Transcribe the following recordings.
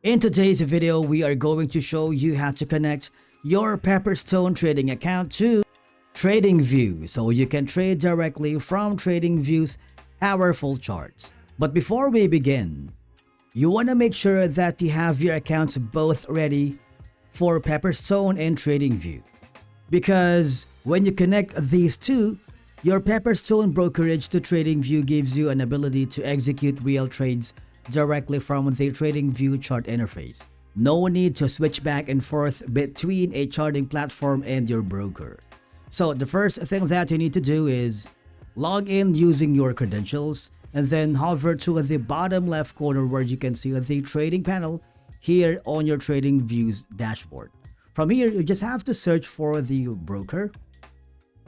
In today's video, we are going to show you how to connect your Pepperstone trading account to TradingView so you can trade directly from TradingView's powerful charts. But before we begin, you want to make sure that you have your accounts both ready for Pepperstone and TradingView. Because when you connect these two, your Pepperstone brokerage to TradingView gives you an ability to execute real trades directly from the TradingView chart interface. No need to switch back and forth between a charting platform and your broker. So the first thing that you need to do is log in using your credentials and then hover to the bottom left corner where you can see the trading panel here on your TradingView's dashboard. From here, you just have to search for the broker.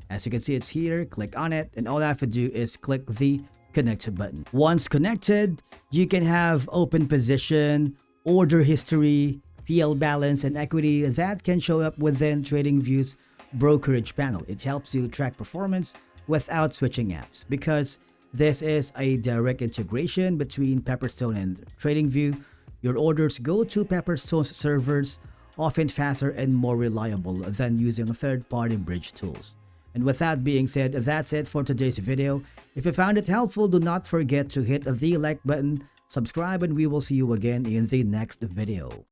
As you can see, it's here. Click on it, and all I have to do is click the connect button. Once connected, you can have open position, order history, PL balance, and equity that can show up within TradingView's brokerage panel. It helps you track performance without switching apps because this is a direct integration between Pepperstone and TradingView. Your orders go to Pepperstone's servers often faster and more reliable than using third-party bridge tools. And with that being said, that's it for today's video. If you found it helpful, do not forget to hit the like button, subscribe, and we will see you again in the next video.